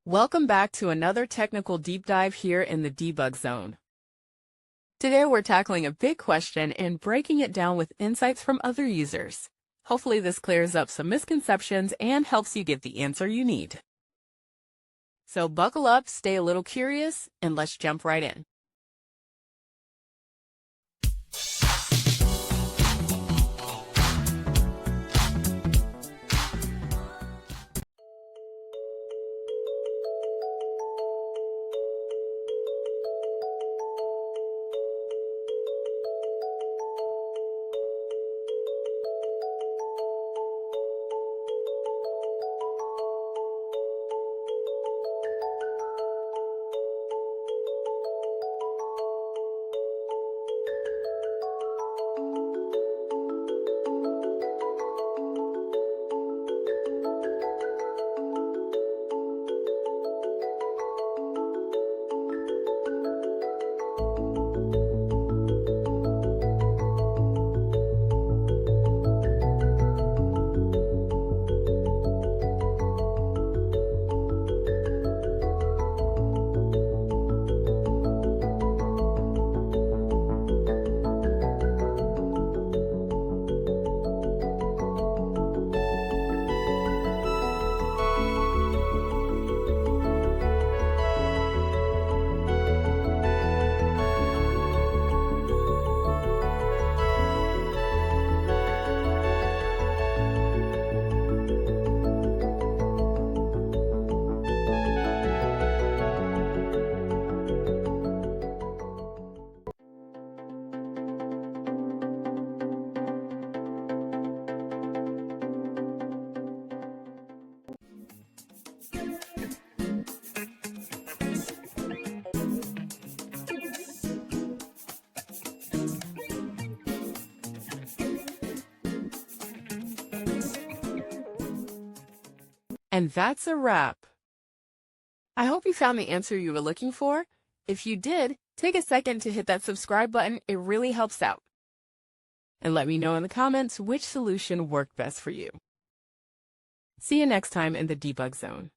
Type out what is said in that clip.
Welcome back to another technical deep dive here in the debug zone. Today we're tackling a big question and breaking it down with insights from other users. Hopefully this clears up some misconceptions and helps you get the answer you need. So buckle up, stay a little curious, and let's jump right in. And that's a wrap. I hope you found the answer you were looking for. If you did, take a second to hit that subscribe button. It really helps out. And let me know in the comments which solution worked best for you. See you next time in the debug zone.